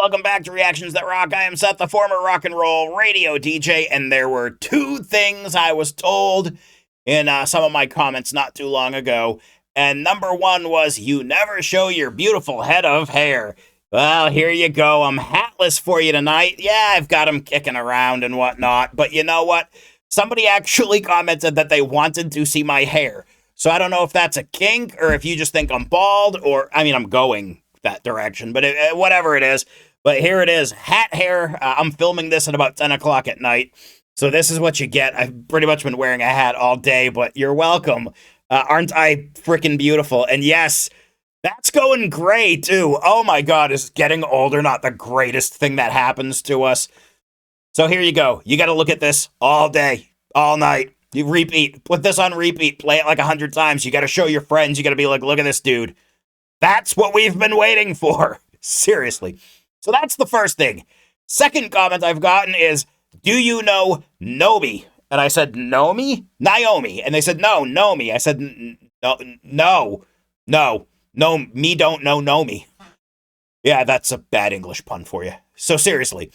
welcome back to Reactions That Rock. I am Seth, the former rock and roll radio DJ, and there were two things I was told in some of my comments not too long ago. And number one was, you never show your beautiful head of hair. Well, here you go. I'm hatless for you tonight. Yeah, I've got them kicking around and whatnot, but you know what? Somebody actually commented that they wanted to see my hair. So I don't know if that's a kink or if you just think I'm bald, or, I mean, I'm going that direction, but whatever it is. But here it is, hat hair. I'm filming this at about 10 o'clock at night, so this is what you get. I've pretty much been wearing a hat all day, but you're welcome. Aren't I freaking beautiful? And yes, that's going gray too. Oh my god, is getting older not the greatest thing that happens to us? So here you go. You got to look at this all day, all night. You repeat, put this on repeat, play it like 100 times. You got to show your friends. You got to be like, look at this dude. That's what we've been waiting for. Seriously. So that's the first thing. Second comment I've gotten is, do you know Nomy? And I said, Nomi? Naomi. And they said, no, Nomy. I said, no, me don't know Nomy. Yeah, that's a bad English pun for you. So seriously,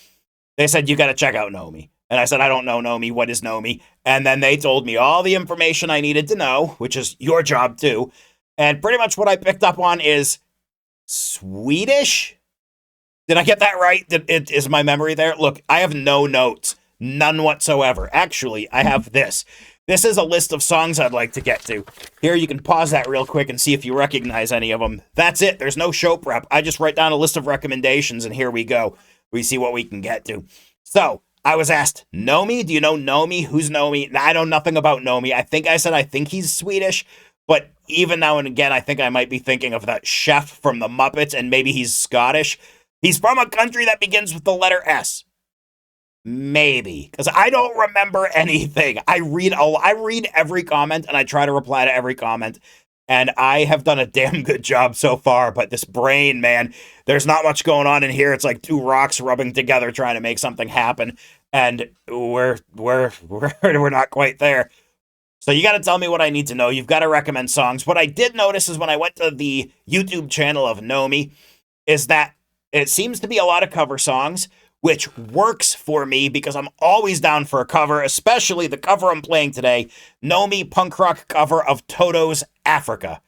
they said, you got to check out Nomy. And I said, I don't know Nomy. What is Nomy? And then they told me all the information I needed to know, which is your job too. And pretty much what I picked up on is Swedish? Did I get that right? Is my memory there? Look, I have no notes. None whatsoever. Actually, I have this. This is a list of songs I'd like to get to. Here, you can pause that real quick and see if you recognize any of them. That's it. There's no show prep. I just write down a list of recommendations, and here we go. We see what we can get to. So, I was asked, Nomy? Do you know Nomy? Who's Nomy? I know nothing about Nomy. I think he's Swedish. But even now and again, I think I might be thinking of that chef from the Muppets, and maybe he's Scottish. He's from a country that begins with the letter S. Maybe, because I don't remember anything. I read every comment, and I try to reply to every comment, and I have done a damn good job so far. But this brain, man, there's not much going on in here. It's like two rocks rubbing together, trying to make something happen, and we're not quite there. So you got to tell me what I need to know. You've got to recommend songs. What I did notice is when I went to the YouTube channel of Nomy, is that it seems to be a lot of cover songs, which works for me because I'm always down for a cover, especially the cover I'm playing today, Nomy punk rock cover of Toto's Africa.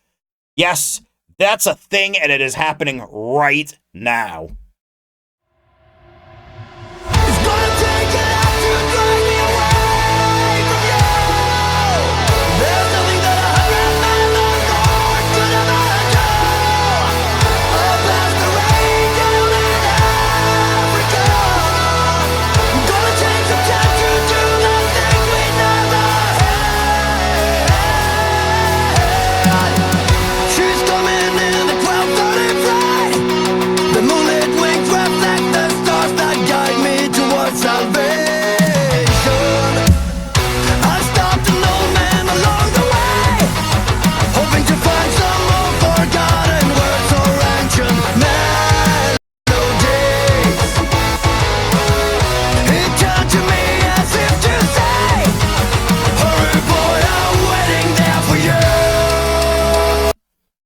Yes, that's a thing, and it is happening right now.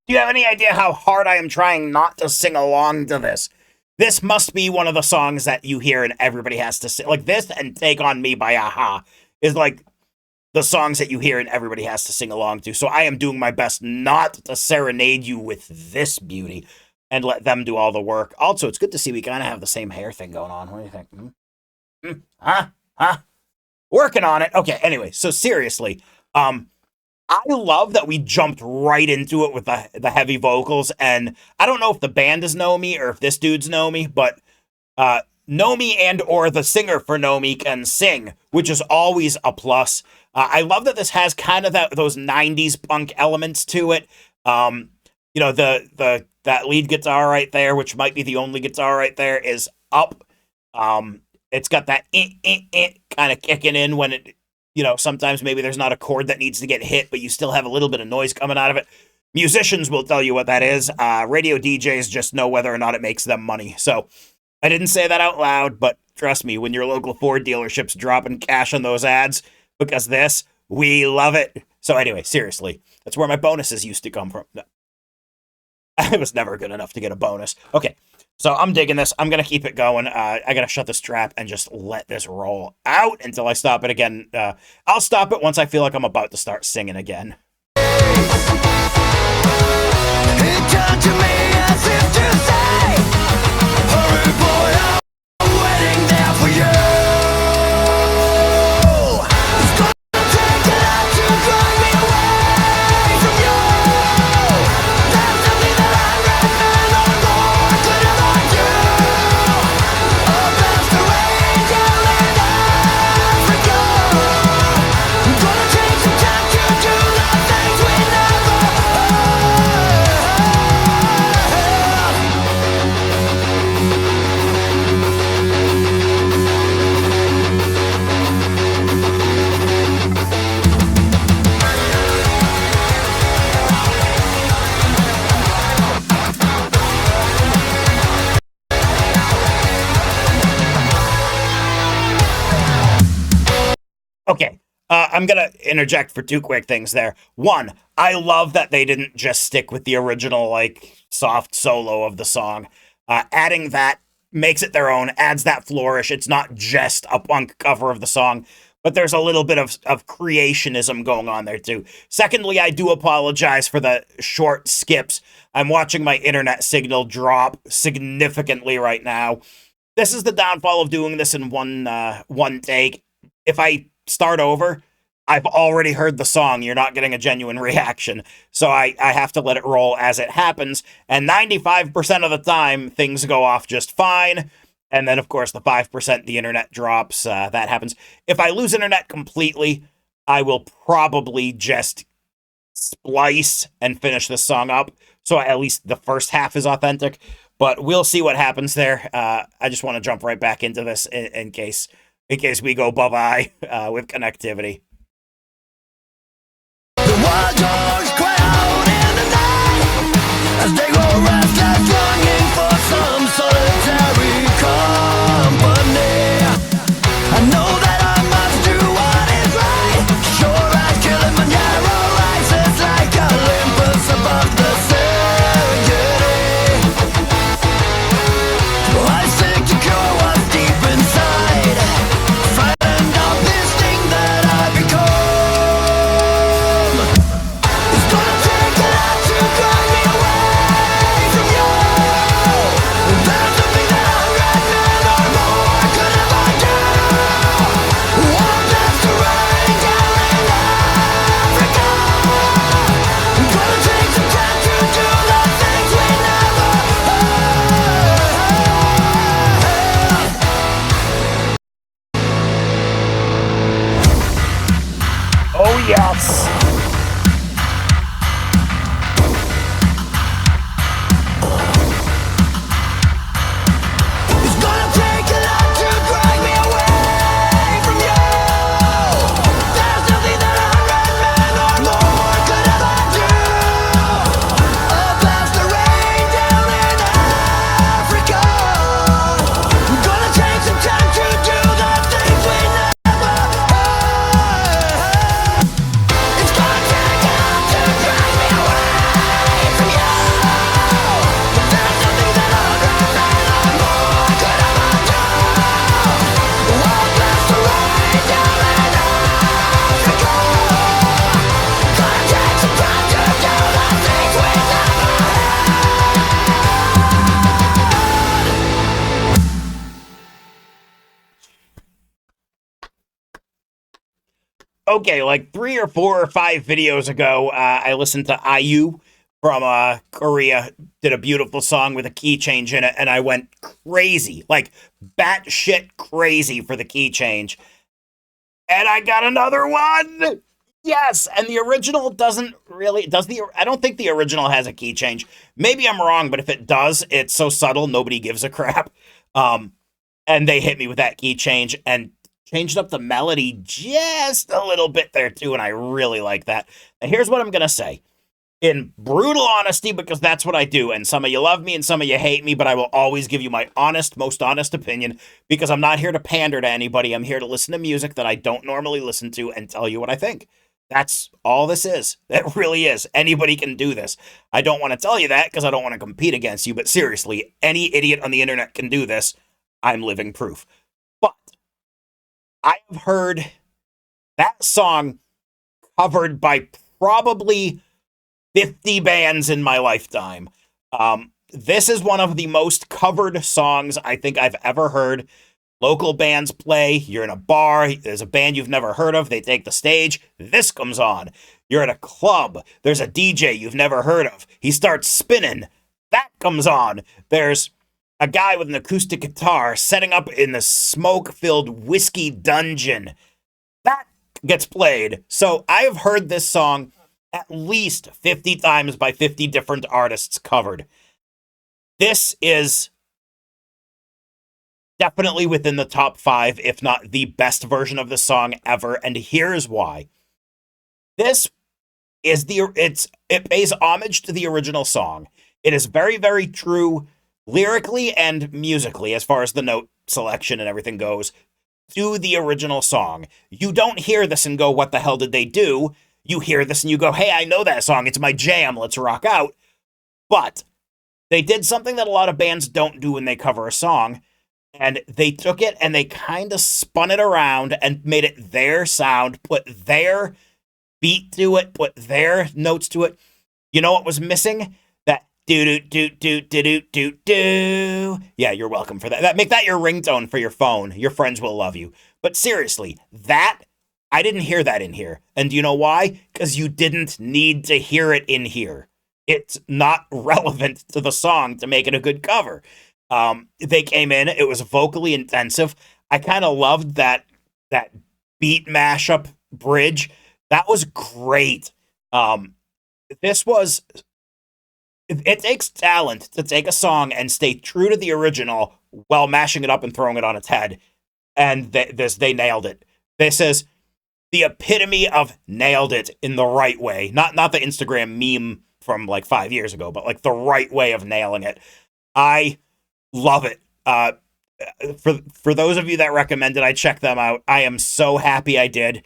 Do you have any idea how hard I am trying not to sing along to this? This must be one of the songs that you hear and everybody has to sing. Like this and Take On Me by Aha is like the songs that you hear and everybody has to sing along to. So I am doing my best not to serenade you with this beauty and let them do all the work. Also, it's good to see we kind of have the same hair thing going on. What do you think? Huh? Working on it. Okay, anyway, so seriously, I love that we jumped right into it with the heavy vocals, and I don't know if the band is Nomy or if this dude's Nomy, but Nomy and or the singer for Nomy can sing, which is always a plus. I love that this has kind of those 90s punk elements to it. You know, that lead guitar right there, which might be the only guitar right there, is up. It's got that kind of kicking in when it, you know, sometimes maybe there's not a chord that needs to get hit, but you still have a little bit of noise coming out of it. Musicians will tell you what that is. Radio DJs just know whether or not it makes them money. So I didn't say that out loud, but trust me, when your local Ford dealership's dropping cash on those ads because this, we love it. So anyway, seriously, that's where my bonuses used to come from. No. I was never good enough to get a bonus. Okay, So I'm digging this. I'm gonna keep it going. I gotta shut this trap and just let this roll out until I stop it again. I'll stop it once I feel like I'm about to start singing again. It turned to me as if to say, hurry boy, I'm waiting there for you. It's gonna take a lot to drive me away from you. There's something that I recommend or more could ever do. Oh, past the rain down in Africa. I'm gonna take some time to do the things we never Okay. I'm gonna interject for two quick things there. One, I love that they didn't just stick with the original, like, soft solo of the song. Adding that makes it their own, adds that flourish. It's not just a punk cover of the song, but there's a little bit of creationism going on there too. Secondly, I do apologize for the short skips. I'm watching my internet signal drop significantly right now. This is the downfall of doing this in one take. If I start over, I've already heard the song. You're not getting a genuine reaction. So I have to let it roll as it happens. And 95% of the time, things go off just fine. And then, of course, the 5% the internet drops. That happens. If I lose internet completely, I will probably just splice and finish this song up. So at least the first half is authentic. But we'll see what happens there. I just want to jump right back into this in case we go bye-bye with connectivity. the wild dogs cry out in the night as they grow restless, longing for some solitary company. I know that I must do what is right. Sure as Kilimanjaro rises like Olympus above the Serengeti. I seek to cure what's deep inside, frightened of this thing that I become. It's gonna take a lot to drive me away from you. There's something that I recommend or more could ever do. Walk past the rain down in Africa. I'm gonna take some time to do the things we never Oh, yes. It's gonna take a lot to drag me away from you. There's nothing that I recommend or more could ever do. Up past the rain down in Africa. I'm gonna take some time to do the things we never It's gonna take a lot to drag me away from you. There's nothing that I recommend or more could ever do. Walk past the rain down in Africa. Gonna take some time to do the things we never Okay, like 3 or 4 or 5 videos ago, I listened to IU from Korea, did a beautiful song with a key change in it, and I went crazy, like batshit crazy for the key change. And I got another one! Yes, and the original doesn't really, I don't think the original has a key change. Maybe I'm wrong, but if it does, it's so subtle, nobody gives a crap. And they hit me with that key change and changed up the melody just a little bit there too, and I really like that. And here's what I'm gonna say. In brutal honesty, because that's what I do, and some of you love me and some of you hate me, but I will always give you my most honest opinion, because I'm not here to pander to anybody. I'm here to listen to music that I don't normally listen to and tell you what I think. That's all this is. That really is. Anybody can do this. I don't want to tell you that because I don't want to compete against you, but seriously, any idiot on the internet can do this. I'm living proof. But I have heard that song covered by probably 50 bands in my lifetime. This is one of the most covered songs I think I've ever heard. Local bands play. You're in a bar. There's a band you've never heard of. They take the stage. This comes on. You're at a club. There's a DJ you've never heard of. He starts spinning. That comes on. There's a guy with an acoustic guitar setting up in the smoke-filled whiskey dungeon. That gets played. So I have heard this song at least 50 times by 50 different artists covered. This is definitely within the top 5, if not the best version of the song ever, and here's why. This is it pays homage to the original song. It is very, very true lyrically and musically, as far as the note selection and everything goes, to the original song. You don't hear this and go, what the hell did they do? You hear this and you go, hey, I know that song. It's my jam. Let's rock out. But they did something that a lot of bands don't do when they cover a song. And they took it and they kind of spun it around and made it their sound, put their beat to it, put their notes to it. You know what was missing? That do. Yeah, you're welcome for that. Make that your ringtone for your phone. Your friends will love you. But seriously, I didn't hear that in here. And do you know why? Because you didn't need to hear it in here. It's not relevant to the song to make it a good cover. They came in, it was vocally intensive. I kind of loved that beat mashup bridge. That was great. This was, it takes talent to take a song and stay true to the original while mashing it up and throwing it on its head. And they nailed it. This is the epitome of nailed it in the right way. Not the Instagram meme from like 5 years ago, but like the right way of nailing it. I love it. For those of you that recommended I check them out, I am so happy I did.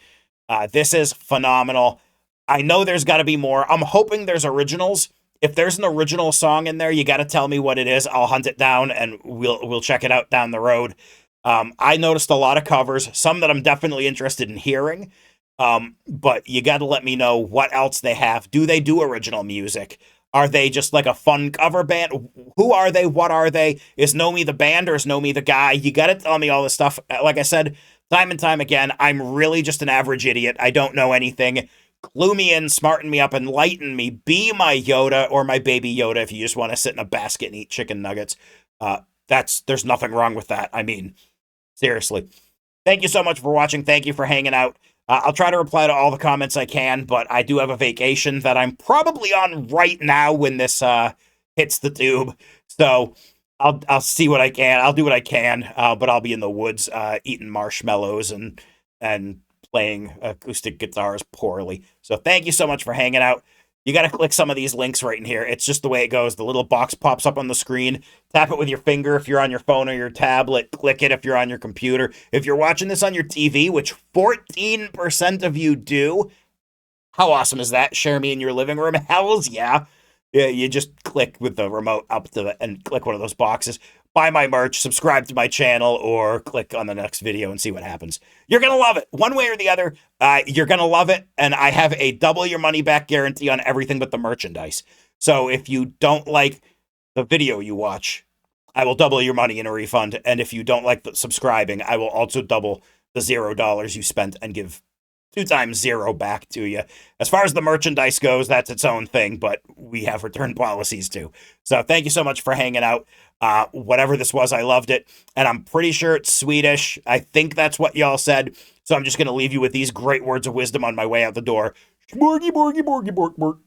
This is phenomenal. I know there's got to be more. I'm hoping there's originals. If there's an original song in there, you got to tell me what it is. I'll hunt it down and we'll check it out down the road. I noticed a lot of covers, some that I'm definitely interested in hearing. But you got to let me know what else they have. Do they do original music? Are they just like a fun cover band? Who are they? What are they? Is Nomi the band or is Nomi the guy? You got to tell me all this stuff. Like I said, time and time again, I'm really just an average idiot. I don't know anything. Clue me in, smarten me up, enlighten me. Be my Yoda or my baby Yoda if you just want to sit in a basket and eat chicken nuggets. There's nothing wrong with that. I mean, seriously. Thank you so much for watching. Thank you for hanging out. I'll try to reply to all the comments I can, but I do have a vacation that I'm probably on right now when this hits the tube. So I'll see what I can. I'll do what I can, but I'll be in the woods eating marshmallows and playing acoustic guitars poorly. So thank you so much for hanging out. You got to click some of these links right in here. It's just the way it goes. The little box pops up on the screen. Tap it with your finger if you're on your phone or your tablet. Click it if you're on your computer. If you're watching this on your TV, which 14% of you do, how awesome is that? Share me in your living room. Hells yeah. Yeah, you just click with the remote up to and click one of those boxes. Buy my merch, subscribe to my channel, or click on the next video and see what happens. You're going to love it. One way or the other, you're going to love it. And I have a double your money back guarantee on everything but the merchandise. So if you don't like the video you watch, I will double your money in a refund. And if you don't like the subscribing, I will also double the $0 you spent and give 2 times 0 back to you. As far as the merchandise goes, that's its own thing, but we have return policies too. So thank you so much for hanging out. Whatever this was, I loved it. And I'm pretty sure it's Swedish. I think that's what y'all said. So I'm just going to leave you with these great words of wisdom on my way out the door. Borgy, borgy, borgy, bork, bork.